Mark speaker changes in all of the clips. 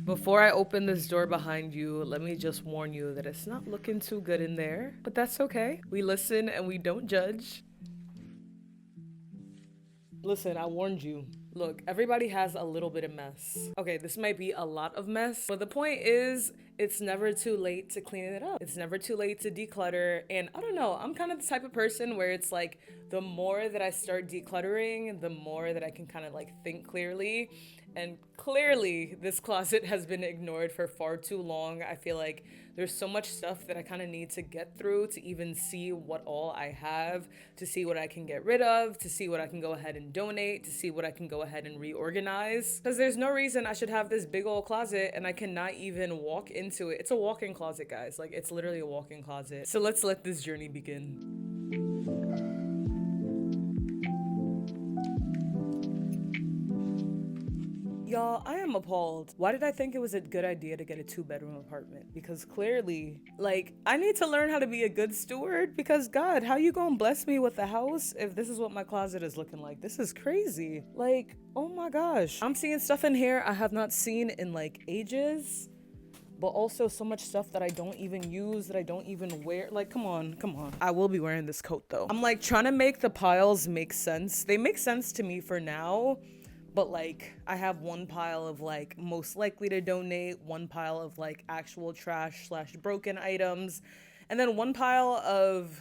Speaker 1: Before I open this door behind you, let me just warn you that it's not looking too good in there, but that's okay. We listen and we don't judge. Listen, I warned you. Look, everybody has a little bit of mess. Okay, this might be a lot of mess, but the point is, it's never too late to clean it up. It's never too late to declutter. And I don't know, I'm kind of the type of person where it's like the more that I start decluttering, the more that I can kind of like think clearly. And clearly, this closet has been ignored for far too long. I feel like there's so much stuff that I kind of need to get through to even see what all I have, to see what I can get rid of, to see what I can go ahead and donate, to see what I can go ahead and reorganize. Because there's no reason I should have this big old closet and I cannot even walk into it. It's a walk-in closet, guys. Like, it's literally a walk-in closet. So let's let this journey begin. Y'all, I am appalled. Why did I think it was a good idea to get a 2-bedroom apartment? Because clearly, like, I need to learn how to be a good steward because God, how you gonna bless me with a house if this is what my closet is looking like? This is crazy. Like, oh my gosh. I'm seeing stuff in here I have not seen in like ages. But also so much stuff that I don't even use, that I don't even wear. Like, come on, come on. I will be wearing this coat though. I'm like trying to make the piles make sense. They make sense to me for now. But like, I have one pile of like most likely to donate, one pile of like actual trash / broken items, and then one pile of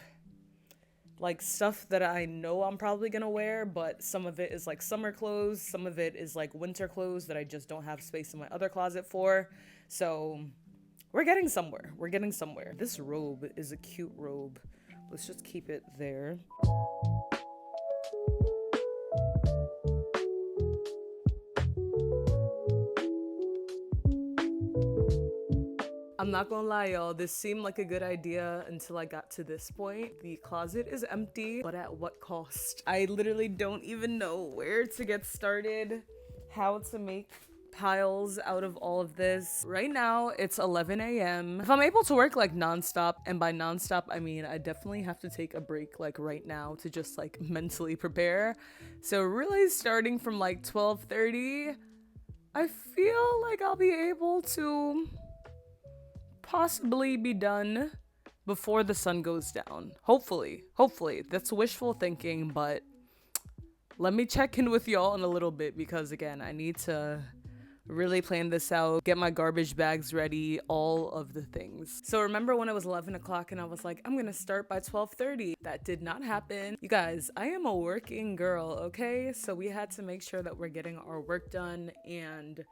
Speaker 1: like stuff that I know I'm probably gonna wear, but some of it is like summer clothes, some of it is like winter clothes that I just don't have space in my other closet for. So we're getting somewhere. We're getting somewhere. This robe is a cute robe. Let's just keep it there. I'm not gonna lie, y'all, this seemed like a good idea until I got to this point. The closet is empty, but at what cost? I literally don't even know where to get started, how to make piles out of all of this. Right now, it's 11 a.m. If I'm able to work like nonstop, and by nonstop, I mean I definitely have to take a break like right now to just like mentally prepare. So really starting from like 12:30, I feel like I'll be able to possibly be done before the sun goes down. Hopefully. That's wishful thinking, but let me check in with y'all in a little bit because again, I need to really plan this out, get my garbage bags ready, all of the things. So remember when it was 11 o'clock and I was like, I'm gonna start by 12:30. That did not happen. You guys, I am a working girl, okay? So we had to make sure that we're getting our work done, and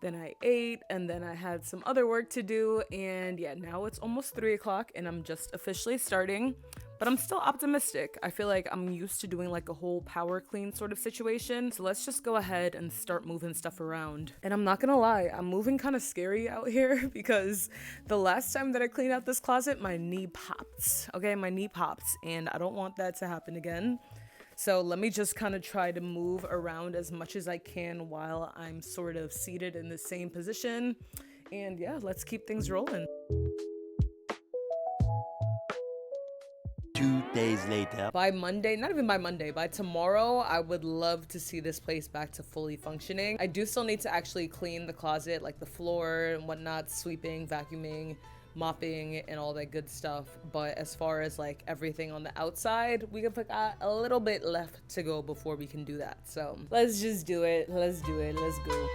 Speaker 1: then I ate, and then I had some other work to do, and yeah, now it's almost 3 o'clock and I'm just officially starting, but I'm still optimistic. I feel like I'm used to doing like a whole power clean sort of situation, so let's just go ahead and start moving stuff around. And I'm not gonna lie, I'm moving kind of scary out here because the last time that I cleaned out this closet, my knee popped, okay? My knee popped, and I don't want that to happen again. So let me just kind of try to move around as much as I can while I'm sort of seated in the same position. And yeah, let's keep things rolling.
Speaker 2: 2 days later.
Speaker 1: By Monday, not even by Monday, by tomorrow, I would love to see this place back to fully functioning. I do still need to actually clean the closet, like the floor and whatnot, sweeping, vacuuming, mopping, and all that good stuff. But as far as like everything on the outside, we have got a little bit left to go before we can do that. So let's just do it. Let's do it. Let's go.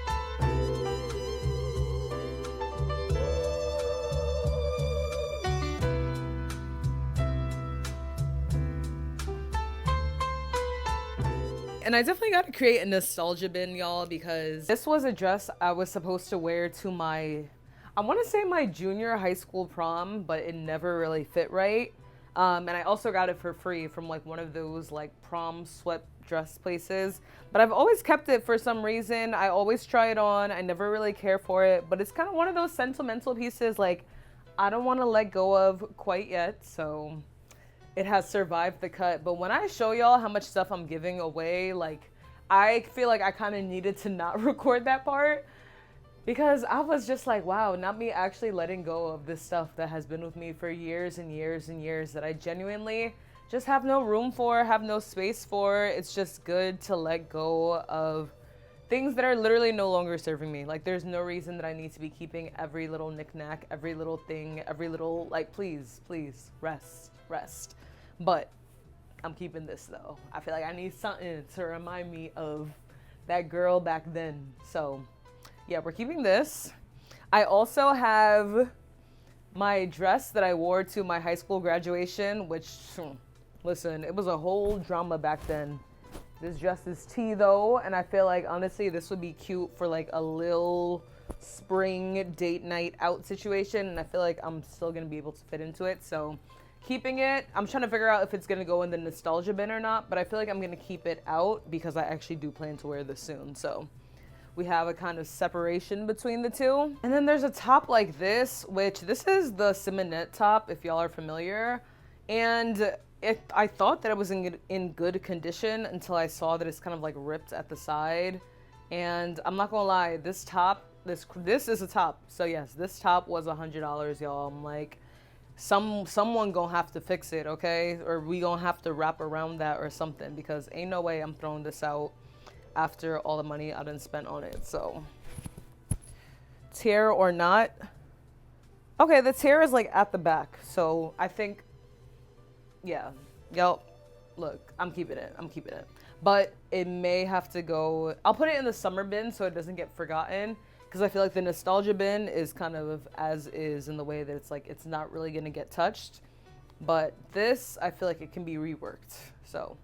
Speaker 1: And I definitely got to create a nostalgia bin, y'all, because this was a dress I was supposed to wear to my, I want to say my junior high school prom, but it never really fit right. And I also got it for free from like one of those like prom sweat dress places. But I've always kept it for some reason. I always try it on. I never really care for it, but it's kind of one of those sentimental pieces like I don't want to let go of quite yet. So it has survived the cut. But when I show y'all how much stuff I'm giving away, like I feel like I kind of needed to not record that part because I was just like, wow, not me actually letting go of this stuff that has been with me for years and years and years that I genuinely just have no room for, have no space for. It's just good to let go of things that are literally no longer serving me. Like, there's no reason that I need to be keeping every little knickknack, every little thing, every little, like, please, rest. But I'm keeping this though. I feel like I need something to remind me of that girl back then. So yeah, we're keeping this. I also have my dress that I wore to my high school graduation, which, listen, it was a whole drama back then. This dress is tea though, and I feel like honestly this would be cute for like a little spring date night out situation, and I feel like I'm still gonna be able to fit into it, so keeping it. I'm trying to figure out if it's gonna go in the nostalgia bin or not, but I feel like I'm gonna keep it out because I actually do plan to wear this soon, so we have a kind of separation between the two. And then there's a top like this, which this is the Simonette top, if y'all are familiar, and I thought that it was in good condition until I saw that it's kind of like ripped at the side. And I'm not gonna lie, this top, this is a top. So yes, this top was $100, y'all. I'm like, someone gonna have to fix it, okay? Or we gonna have to wrap around that or something, because ain't no way I'm throwing this out after all the money I done spent on it. So tear or not. Okay, the tear is like at the back. So I think, yeah, yo, look, I'm keeping it. But it may have to go, I'll put it in the summer bin so it doesn't get forgotten, because I feel like the nostalgia bin is kind of as is in the way that it's like, it's not really gonna get touched. But this, I feel like it can be reworked. So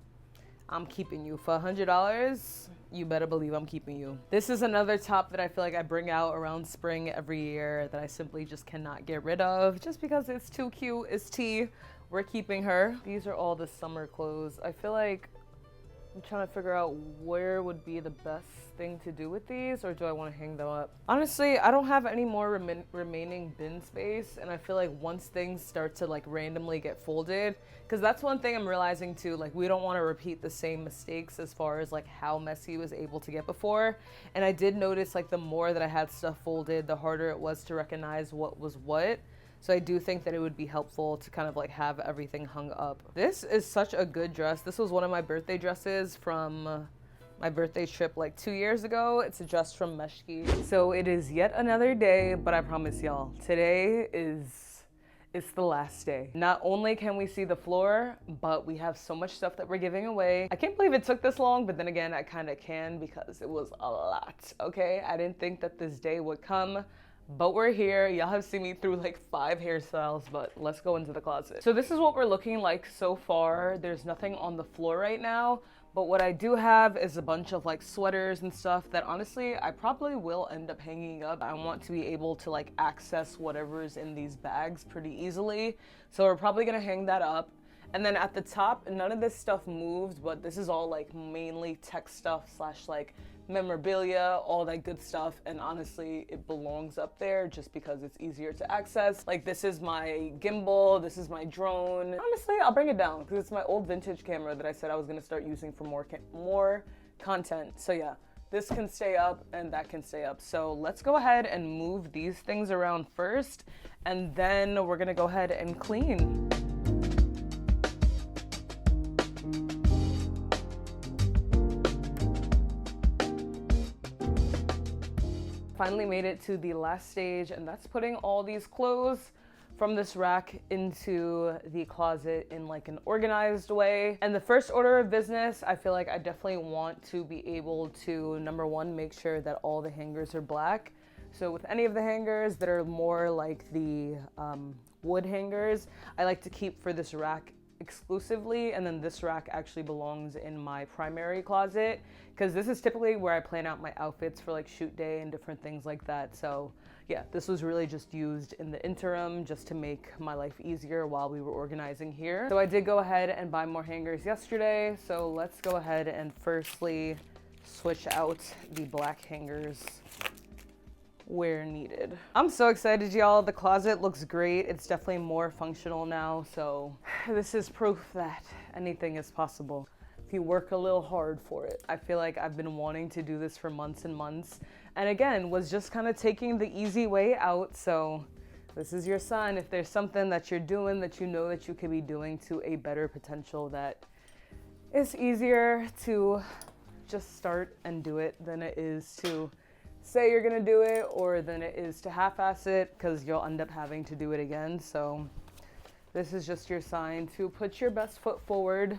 Speaker 1: I'm keeping you for $100. You better believe I'm keeping you. This is another top that I feel like I bring out around spring every year that I simply just cannot get rid of just because it's too cute. It's tea. We're keeping her. These are all the summer clothes. I feel like I'm trying to figure out where would be the best thing to do with these, or do I want to hang them up? Honestly, I don't have any more remaining bin space, and I feel like once things start to like randomly get folded, because that's one thing I'm realizing too, like we don't want to repeat the same mistakes as far as like how messy it was able to get before. And I did notice like the more that I had stuff folded, the harder it was to recognize what was what. So I do think that it would be helpful to kind of like have everything hung up. This is such a good dress. This was one of my birthday dresses from my birthday trip like 2 years ago. It's a dress from Meshki. So it is yet another day, but I promise y'all, today it's the last day. Not only can we see the floor, but we have so much stuff that we're giving away. I can't believe it took this long, but then again, I kind of can because it was a lot, okay? I didn't think that this day would come. But we're here. Y'all have seen me through like 5 hairstyles, but let's go into the closet. So this is what we're looking like so far. There's nothing on the floor right now, but what I do have is a bunch of like sweaters and stuff that honestly, I probably will end up hanging up. I want to be able to like access whatever's in these bags pretty easily. So we're probably gonna hang that up. And then at the top, none of this stuff moved, but this is all like mainly tech stuff / like memorabilia, all that good stuff. And honestly, it belongs up there just because it's easier to access. Like this is my gimbal, this is my drone. Honestly, I'll bring it down because it's my old vintage camera that I said I was gonna start using for more content. So yeah, this can stay up and that can stay up. So let's go ahead and move these things around first, and then we're gonna go ahead and clean. Finally made it to the last stage, and that's putting all these clothes from this rack into the closet in like an organized way. And the first order of business, I feel like I definitely want to be able to, number one, make sure that all the hangers are black. So with any of the hangers that are more like the wood hangers, I like to keep for this rack exclusively, and then this rack actually belongs in my primary closet because this is typically where I plan out my outfits for like shoot day and different things like that. So yeah, this was really just used in the interim just to make my life easier while we were organizing here. So I did go ahead and buy more hangers yesterday, so let's go ahead and firstly switch out the black hangers where needed. I'm so excited, y'all. The closet looks great. It's definitely more functional now, so this is proof that anything is possible if you work a little hard for it. I feel like I've been wanting to do this for months and months, and again, was just kind of taking the easy way out, so This is your sign. If there's something that you're doing that you know that you could be doing to a better potential, that it's easier to just start and do it than it is to say you're gonna do it, or than it is to half-ass it, because you'll end up having to do it again. So this is just your sign to put your best foot forward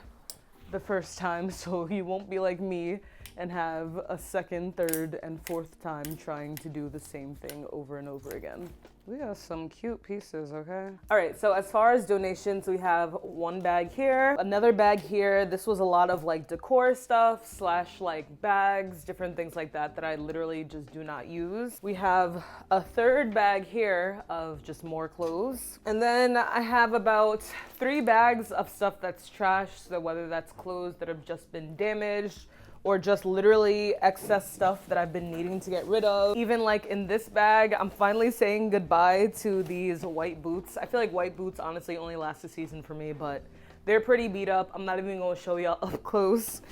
Speaker 1: the first time, so you won't be like me and have a second, third, and fourth time trying to do the same thing over and over again. We got some cute pieces, okay? All right, so as far as donations, we have one bag here, another bag here. This was a lot of like decor stuff slash like bags, different things like that that I literally just do not use. We have a third bag here of just more clothes. And then I have about 3 bags of stuff that's trash, so whether that's clothes that have just been damaged, or just literally excess stuff that I've been needing to get rid of. Even like in this bag, I'm finally saying goodbye to these white boots. I feel like white boots honestly only last a season for me, but they're pretty beat up. I'm not even gonna show y'all up close.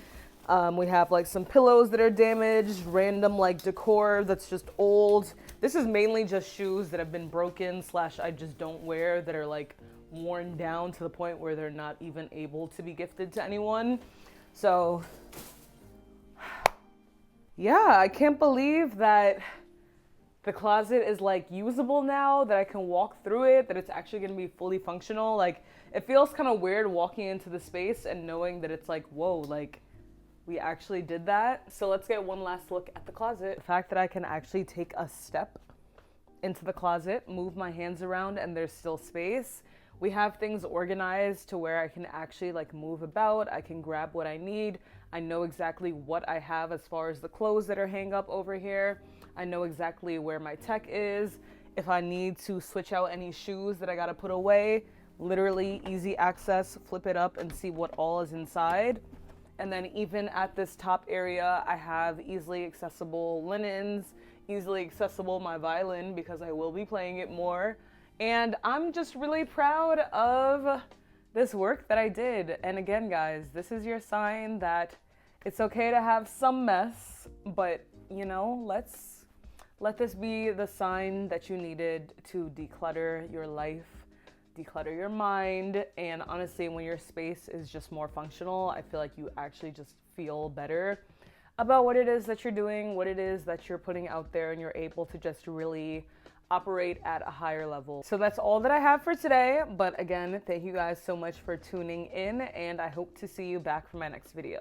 Speaker 1: We have like some pillows that are damaged, random like decor that's just old. This is mainly just shoes that have been broken slash I just don't wear, that are like worn down to the point where they're not even able to be gifted to anyone. So yeah, I can't believe that the closet is like usable now, that I can walk through it, that it's actually gonna be fully functional. Like, it feels kind of weird walking into the space and knowing that it's like, whoa, like we actually did that. So let's get one last look at the closet. The fact that I can actually take a step into the closet, move my hands around, and there's still space. We have things organized to where I can actually like move about. I can grab what I need. I know exactly what I have as far as the clothes that are hang up over here. I know exactly where my tech is. If I need to switch out any shoes that I gotta put away, literally easy access, flip it up and see what all is inside. And then even at this top area, I have easily accessible linens, easily accessible my violin, because I will be playing it more. And I'm just really proud of this work that I did. And again, guys, this is your sign that it's okay to have some mess, but you know, let this be the sign that you needed to declutter your life, declutter your mind. And honestly, when your space is just more functional, I feel like you actually just feel better about what it is that you're doing, what it is that you're putting out there, and you're able to just really operate at a higher level. So that's all that I have for today. But again, thank you guys so much for tuning in, and I hope to see you back for my next video.